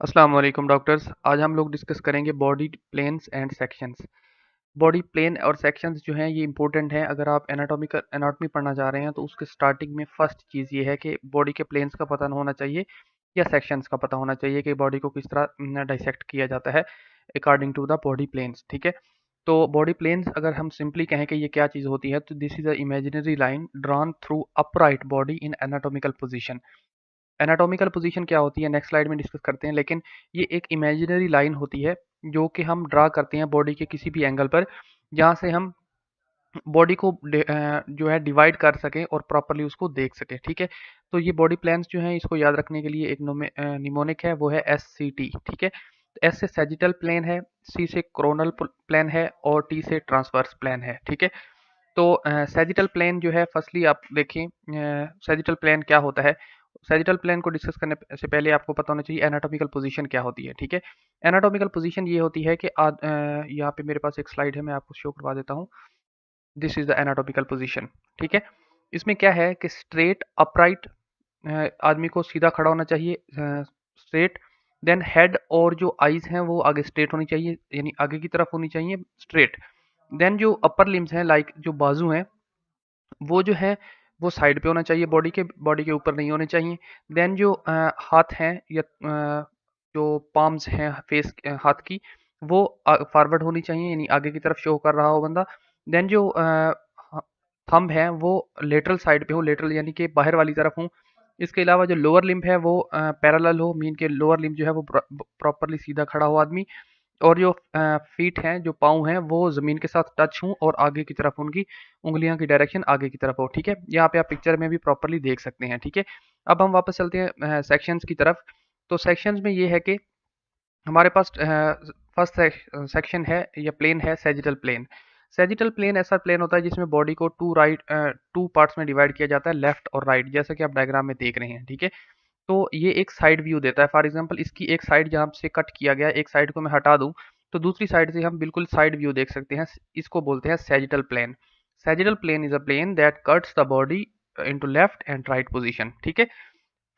अस्सलाम वालेकुम डॉक्टर्स। आज हम लोग डिस्कस करेंगे body planes and sections. Body plane और सेक्शंस जो हैं ये इंपॉर्टेंट हैं। अगर आप एनाटॉमी पढ़ना चाह रहे हैं तो उसके स्टार्टिंग में फर्स्ट चीज़ ये है कि बॉडी के प्लेन्स का पता होना चाहिए या सेक्शंस का पता होना चाहिए कि बॉडी को किस तरह डाइसेक्ट किया जाता है according to the body planes. ठीक है, तो बॉडी प्लेन्स अगर हम सिंपली कहें कि ये क्या चीज़ होती है तो this is a imaginary line drawn through upright body in anatomical position. Anatomical position क्या होती है नेक्स्ट स्लाइड में डिस्कस करते हैं, लेकिन ये एक इमेजिनरी लाइन होती है जो कि हम ड्रा करते हैं बॉडी के किसी भी एंगल पर, जहाँ से हम बॉडी को जो है डिवाइड कर सकें और प्रॉपरली उसको देख सकें। ठीक है, तो ये बॉडी प्लान्स जो हैं इसको याद रखने के लिए एक निमोनिक है, वो है SCT। ठीक है, S से सैजिटल प्लेन है, C से कोरोनल प्लेन है और T से ट्रांसवर्स प्लेन है। ठीक है, तो सैजिटल प्लेन जो है फर्स्टली आप देखें सैजिटल प्लेन क्या होता है। सैजिटल प्लेन को डिस्कस करने से पहले आपको पता होना चाहिए एनाटॉमिकल पोजीशन क्या होती है। ठीक है, एनाटॉमिकल पोजीशन ये होती है कि यहाँ पे मेरे पास एक स्लाइड है, मैं आपको शो करवा देता हूँ। This is the anatomical position. ठीक है, इसमें क्या है कि स्ट्रेट अपराइट आदमी को सीधा खड़ा होना चाहिए, स्ट्रेट। देन हेड और जो आईज हैं वो आगे स्ट्रेट होनी चाहिए, यानी आगे की तरफ होनी चाहिए स्ट्रेट। देन जो अपर लिम्स हैं लाइक जो बाजू हैं वो जो है वो साइड पे होना चाहिए, बॉडी के ऊपर नहीं होने चाहिए। देन जो हाथ हैं या जो पाम्स हैं फेस हाथ की वो फॉरवर्ड होनी चाहिए, यानी आगे की तरफ शो कर रहा हो बंदा। देन जो थंब है वो लेटरल साइड पे हो, लेटरल यानी कि बाहर वाली तरफ हो। इसके अलावा जो लोअर लिम्ब है वो पैरेलल हो, मीन के लोअर लिम्ब जो है वो प्रॉपरली सीधा खड़ा हो आदमी। और जो फीट हैं, जो पाँव हैं, वो ज़मीन के साथ टच हों और आगे की तरफ उनकी उँगलियों की डायरेक्शन आगे की तरफ हो। ठीक है, यहाँ पे आप पिक्चर में भी प्रॉपरली देख सकते हैं। ठीक है, अब हम वापस चलते हैं सेक्शंस की तरफ। तो सेक्शंस में ये है कि हमारे पास फर्स्ट सेक्शन है या प्लेन है सैजिटल प्लेन। सैजिटल प्लेन ऐसा प्लेन होता है जिसमें बॉडी को टू पार्ट्स में डिवाइड किया जाता है, लेफ्ट और राइट, जैसा कि आप डायग्राम में देख रहे हैं। ठीक है, तो ये एक साइड व्यू देता है। फॉर एग्जांपल इसकी एक साइड जहाँ से कट किया गया, एक साइड को मैं हटा दूं तो दूसरी साइड से हम बिल्कुल साइड व्यू देख सकते हैं। इसको बोलते हैं sagittal plane. Sagittal plane is a plane that cuts the body into left and right position. ठीक है,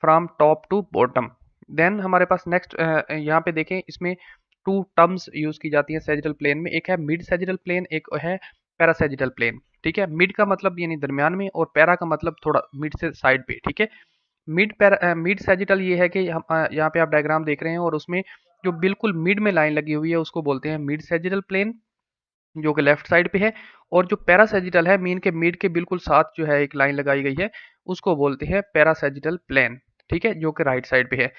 from top to bottom. Then हमारे पास नेक्स्ट यहाँ पे देखें, इसमें टू टर्म्स यूज की जाती हैं सैजिटल प्लेन में। एक है मिड सैजिटल प्लेन, एक है पैरासैजिटल प्लेन। ठीक है, मिड का मतलब यानी दरमियान में और पैरा का मतलब थोड़ा मिड से साइड पे। ठीक है, मिड सैजिटल ये है कि हम यहाँ पे आप डायग्राम देख रहे हैं और उसमें जो बिल्कुल मिड में लाइन लगी हुई है उसको बोलते हैं मिड सैजिटल प्लेन, जो कि लेफ्ट साइड पे है। और जो पैरासैजिटल है, मीन के मिड के बिल्कुल साथ जो है एक लाइन लगाई गई है, उसको बोलते हैं पैरासैजिटल प्लेन। ठीक है, जो कि राइट साइड पे है।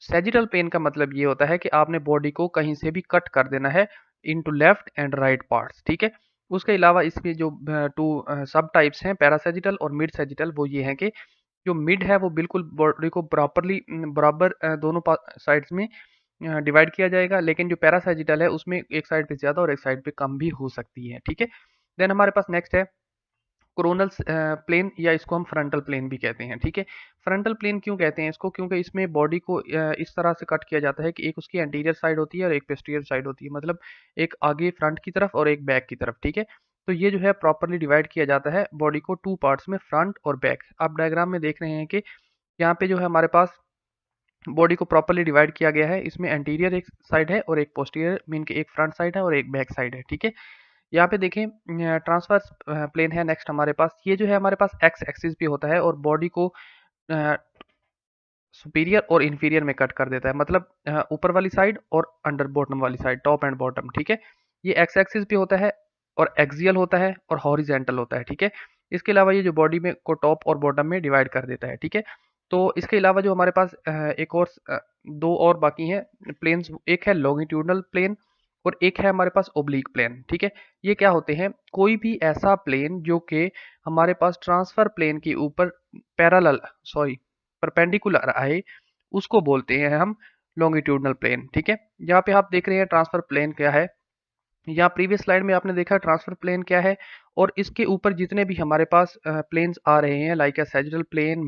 सैजिटल प्लेन का मतलब ये होता है कि आपने बॉडी को कहीं से भी कट कर देना है into left and right parts. ठीक है, उसके अलावा इसके जो टू सब टाइप्स हैं पैरासैजिटल और मिड सैजिटल, वो ये हैं कि जो मिड है वो बिल्कुल बॉडी को प्रॉपरली बराबर दोनों साइड्स में डिवाइड किया जाएगा, लेकिन जो पैरासैजिटल है उसमें एक साइड पे ज़्यादा और एक साइड पे कम भी हो सकती है। ठीक है, देन हमारे पास नेक्स्ट है कोरोनल प्लेन, या इसको हम फ्रंटल प्लेन भी कहते हैं। ठीक है, फ्रंटल प्लेन क्यों कहते हैं इसको, क्योंकि इसमें बॉडी को इस तरह से कट किया जाता है कि एक उसकी एंटीरियर साइड होती है और एक पोस्टीरियर साइड होती है, मतलब एक आगे फ्रंट की तरफ और एक बैक की तरफ। ठीक है, तो ये जो है प्रॉपरली डिवाइड किया जाता है बॉडी को टू पार्ट्स में, फ्रंट और बैक। आप डायग्राम में देख रहे हैं कि यहाँ पे जो है हमारे पास बॉडी को प्रॉपरली डिवाइड किया गया है। इसमें एंटीरियर एक साइड है और एक पोस्टीरियर, मीन के एक फ्रंट साइड है और एक बैक साइड है। ठीक है, यहाँ पे देखें ट्रांसवर्स प्लेन है नेक्स्ट हमारे पास। ये जो है हमारे पास एक्स एक्सिस भी होता है और बॉडी को सुपीरियर और इन्फीरियर में कट कर देता है, मतलब ऊपर वाली साइड और अंडर बॉटम वाली साइड, टॉप एंड बॉटम। ठीक है, ये एक्स एक्सिस भी होता है और एक्सियल होता है और हॉरिजेंटल होता है। ठीक है, इसके अलावा ये जो बॉडी में को टॉप और बॉटम में डिवाइड कर देता है। ठीक है, तो इसके अलावा जो हमारे पास एक और दो और बाकी हैं प्लेन्स, एक है लॉन्गिट्यूडनल प्लेन और एक है हमारे पास ओब्लिक प्लेन। ठीक है, ये क्या होते हैं, कोई भी ऐसा प्लेन जो कि हमारे पास ट्रांसफर प्लेन के ऊपर पैरेलल सॉरी परपेंडिकुलर आए, उसको बोलते हैं हम लॉन्गिट्यूडनल प्लेन। ठीक है, यहाँ पे आप देख रहे हैं ट्रांसफर प्लेन क्या है। यहाँ प्रीवियस स्लाइड में आपने देखा ट्रांसफर प्लेन क्या है, और इसके ऊपर जितने भी हमारे पास प्लेन्स आ रहे हैं like sagittal plane,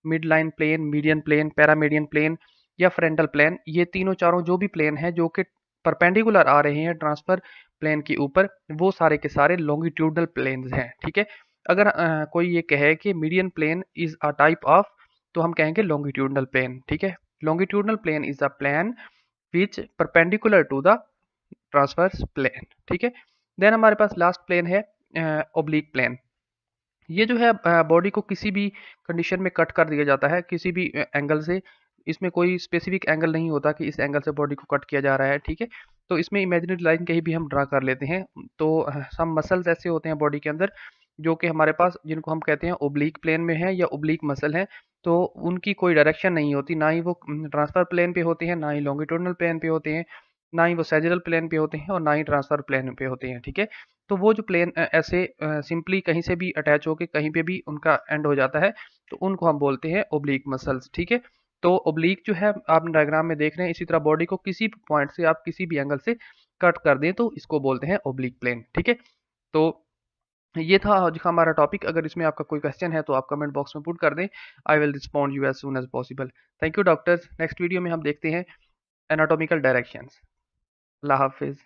mid line plane, median plane, paramedian plane या फ्रंटल प्लेन, ये तीनों चारों जो भी प्लेन हैं जो कि परपेंडिकुलर आ रहे हैं ट्रांसफर प्लेन के ऊपर, वो सारे के सारे लॉन्गिट्यूडनल प्लेन्स हैं। ठीक है, अगर कोई ये कहे कि median plane is a type of, तो हम कहेंगे लॉन्गिट्यूडनल प्लेन। ठीक है, longitudinal plane is a plane which perpendicular to the transverse plane, ठीक है। देन हमारे पास लास्ट प्लेन है ओब्लिक प्लेन। ये जो है बॉडी को किसी भी कंडीशन में कट कर दिया जाता है, किसी भी एंगल से। इसमें कोई स्पेसिफिक एंगल नहीं होता कि इस एंगल से बॉडी को कट किया जा रहा है, ठीक है। तो इसमें इमेजिनरी लाइन कहीं भी हम ड्रा कर लेते हैं। तो सम मसल्स ऐसे होते हैं बॉडी के अंदर जो कि हमारे पास, जिनको हम कहते हैं ओब्लिक प्लेन में है या ओब्लिक मसल है। तो उनकी कोई डायरेक्शन नहीं होती, ना ही वो ट्रांसफर प्लेन पे होते हैं, ना ही लॉन्गिट्यूडनल प्लेन पे होते हैं, ना ही वो सैजिटल प्लेन पे होते हैं, और ना ही ट्रांसफर प्लेन पे होते हैं, ठीक है। तो वो जो प्लेन ऐसे सिंपली कहीं से भी अटैच होके कहीं पे भी उनका एंड हो जाता है, तो उनको हम बोलते हैं ओब्लिक मसल्स, ठीक है। तो ओब्लिक जो है आप डायग्राम में देख रहे हैं, इसी तरह बॉडी को किसी भी पॉइंट से आप किसी भी एंगल से कट कर दें तो इसको बोलते हैं ओब्लिक प्लेन, ठीक है। तो ये था आज का हमारा टॉपिक। अगर इसमें आपका कोई क्वेश्चन है तो आप कमेंट बॉक्स में पुट कर दें। I will respond you as soon as possible. Thank you doctors. Next video में हम देखते हैं एनाटॉमिकल डायरेक्शंस। अल्लाह हाफिज़।